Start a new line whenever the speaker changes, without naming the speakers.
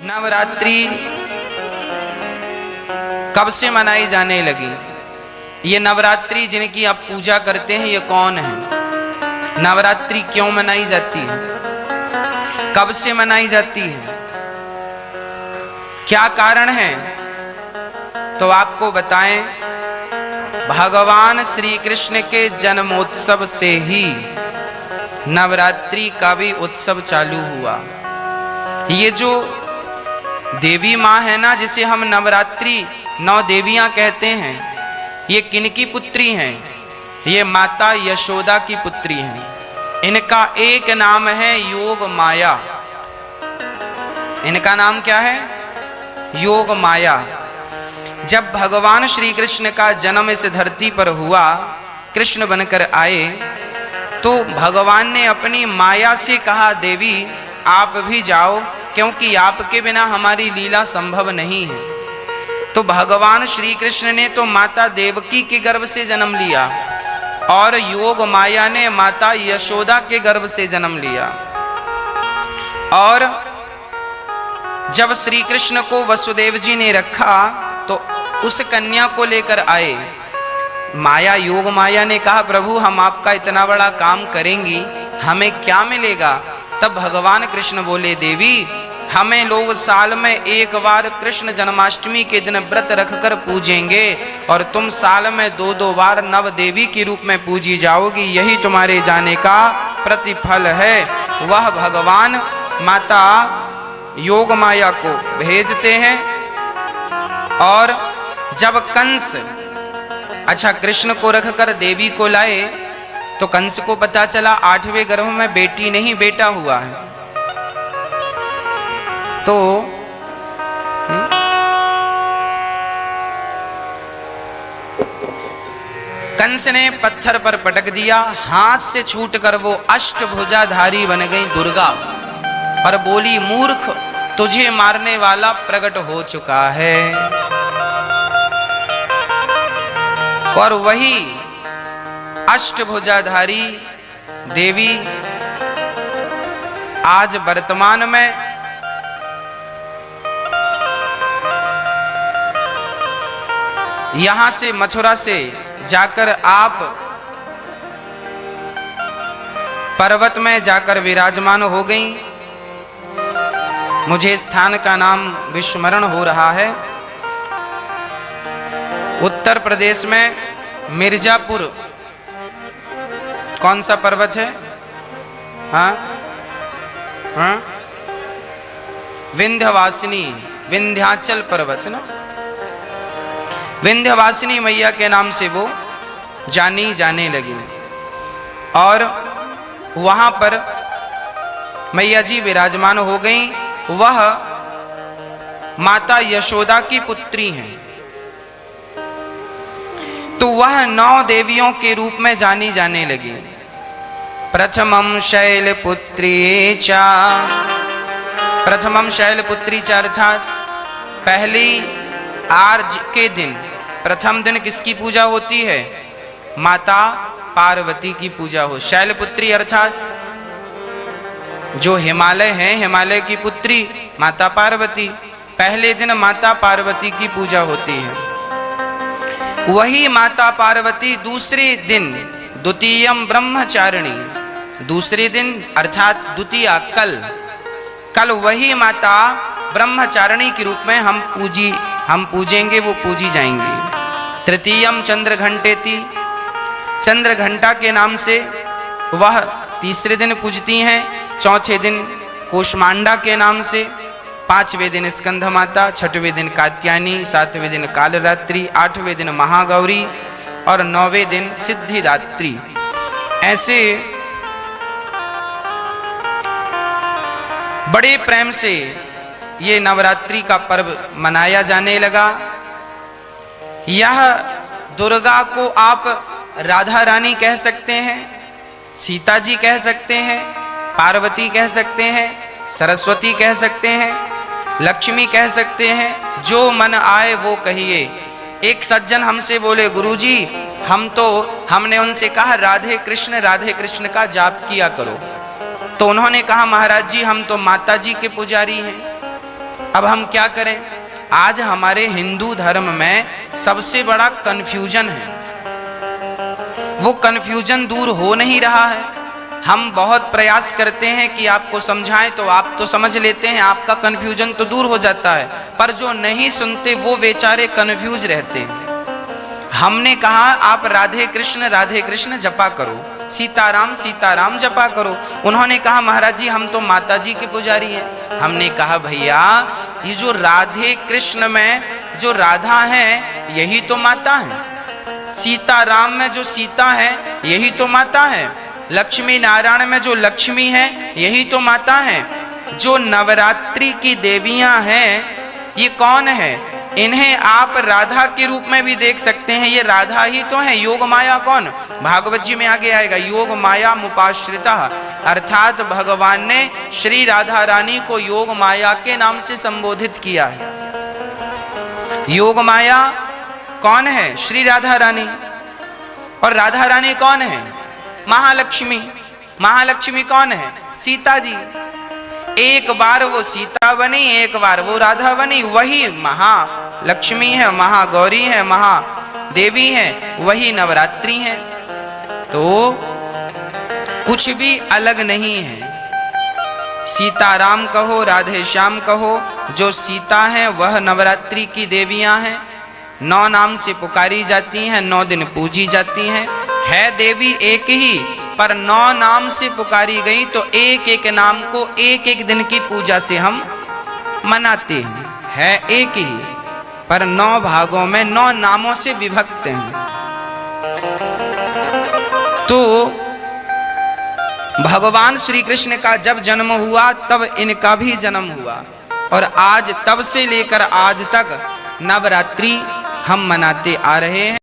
नवरात्रि कब से मनाई जाने लगी? ये नवरात्रि जिनकी आप पूजा करते हैं ये कौन है? नवरात्रि क्यों मनाई जाती है? कब से मनाई जाती है? क्या कारण है? तो आपको बताएं, भगवान श्री कृष्ण के जन्मोत्सव से ही नवरात्रि का भी उत्सव चालू हुआ। ये जो देवी माँ है ना, जिसे हम नवरात्रि 9 देवियां कहते हैं, ये किनकी पुत्री हैं? ये माता यशोदा की पुत्री हैं। इनका एक नाम है योग माया। इनका नाम क्या है? योग माया। जब भगवान श्री कृष्ण का जन्म इस धरती पर हुआ, कृष्ण बनकर आए, तो भगवान ने अपनी माया से कहा, देवी आप भी जाओ, क्योंकि आपके बिना हमारी लीला संभव नहीं है। तो भगवान श्री कृष्ण ने तो माता देवकी के गर्भ से जन्म लिया और योग माया ने माता यशोदा के गर्भ से जन्म लिया। और जब श्री कृष्ण को वसुदेव जी ने रखा तो उस कन्या को लेकर आए। माया, योग माया ने कहा, प्रभु हम आपका इतना बड़ा काम करेंगी, हमें क्या मिलेगा? तब भगवान कृष्ण बोले, देवी हमें लोग साल में एक बार कृष्ण जन्माष्टमी के दिन व्रत रखकर पूजेंगे और तुम साल में 2-2 बार नव देवी के रूप में पूजी जाओगी, यही तुम्हारे जाने का प्रतिफल है। वह भगवान माता योग माया को भेजते हैं। और जब कंस कृष्ण को रखकर देवी को लाए, तो कंस को पता चला 8वें गर्भ में बेटी नहीं बेटा हुआ है। तो कंस ने पत्थर पर पटक दिया, हाथ से छूटकर वो अष्टभुजाधारी बन गई दुर्गा और बोली, मूर्ख तुझे मारने वाला प्रकट हो चुका है। और वही अष्टभुजाधारी देवी आज वर्तमान में यहां से मथुरा से जाकर आप पर्वत में जाकर विराजमान हो गई। मुझे स्थान का नाम विस्मरण हो रहा है। उत्तर प्रदेश में मिर्जापुर, कौन सा पर्वत है? हाँ, विंध्यवासिनी, विंध्याचल पर्वत ना, विंध्यवासिनी मैया के नाम से वो जानी जाने लगी। और वहां पर मैया जी विराजमान हो गई। वह माता यशोदा की पुत्री हैं। तो वह 9 देवियों के रूप में जानी जाने लगी। प्रथमम शैलपुत्री चा, प्रथमम शैलपुत्री चा अर्थात पहली आर्ज के दिन, प्रथम दिन किसकी पूजा होती है? माता पार्वती की पूजा हो। शैलपुत्री अर्थात जो हिमालय है, हिमालय की पुत्री माता पार्वती। पहले दिन माता पार्वती की पूजा होती है। वही माता पार्वती दूसरे दिन, द्वितीयम ब्रह्मचारिणी, दूसरे दिन अर्थात द्वितीया कल वही माता ब्रह्मचारिणी के रूप में हम पूजेंगे, वो पूजी जाएंगी। तृतीयम चंद्र घंटेति, चंद्र घंटा के नाम से वह तीसरे दिन पूजती हैं। चौथे दिन कोषमांडा के नाम से, 5वें दिन स्कंध माता, 6वें दिन कात्यायनी, 7वें दिन कालरात्रि, 8वें दिन महागौरी और 9वें दिन सिद्धिदात्री। ऐसे बड़े प्रेम से ये नवरात्रि का पर्व मनाया जाने लगा। यह दुर्गा को आप राधा रानी कह सकते हैं, सीता जी कह सकते हैं, पार्वती कह सकते हैं, सरस्वती कह सकते हैं, लक्ष्मी कह सकते हैं, जो मन आए वो कहिए। एक सज्जन हमसे बोले, गुरुजी हमने उनसे कहा राधे कृष्ण का जाप किया करो। तो उन्होंने कहा, महाराज जी हम तो माता जी के पुजारी हैं। अब हम क्या करें? आज हमारे हिंदू धर्म में सबसे बड़ा कन्फ्यूजन है, वो कन्फ्यूजन दूर हो नहीं रहा है। हम बहुत प्रयास करते हैं कि आपको समझाएं तो आप तो समझ लेते हैं, आपका कन्फ्यूजन तो दूर हो जाता है, पर जो नहीं सुनते वो बेचारे कन्फ्यूज रहते हैं। हमने कहा आप राधे कृष्ण जपा करो, सीताराम सीताराम जपा करो। उन्होंने कहा महाराज जी हम तो माता जी के पुजारी हैं। हमने कहा भैया ये जो राधे कृष्ण में जो राधा है यही तो माता है, सीताराम में जो सीता है यही तो माता है, लक्ष्मी नारायण में जो लक्ष्मी है यही तो माता है। जो नवरात्रि की देवियां हैं ये कौन है? इन्हें आप राधा के रूप में भी देख सकते हैं, ये राधा ही तो है। योग माया कौन? भागवत जी में आगे आएगा, योग माया मुपाश्रिता, अर्थात भगवान ने श्री राधा रानी को योग माया के नाम से संबोधित किया है। योग माया कौन है? श्री राधा रानी। और राधा रानी कौन है? महालक्ष्मी। महालक्ष्मी कौन है? सीता जी। एक बार वो सीता बनी, एक बार वो राधा बनी, वही महालक्ष्मी है, महागौरी है, महादेवी है, वही नवरात्रि है। तो कुछ भी अलग नहीं है। सीताराम कहो, राधे श्याम कहो, जो सीता है वह नवरात्रि की देवियां हैं। 9 नाम से पुकारी जाती हैं, 9 दिन पूजी जाती हैं। है देवी एक ही, पर 9 नाम से पुकारी गई तो एक एक नाम को एक एक दिन की पूजा से हम मनाते हैं। है एक ही, पर 9 भागों में 9 नामों से विभक्त हैं। तो भगवान श्री कृष्ण का जब जन्म हुआ तब इनका भी जन्म हुआ, और आज तब से लेकर आज तक नवरात्रि हम मनाते आ रहे हैं।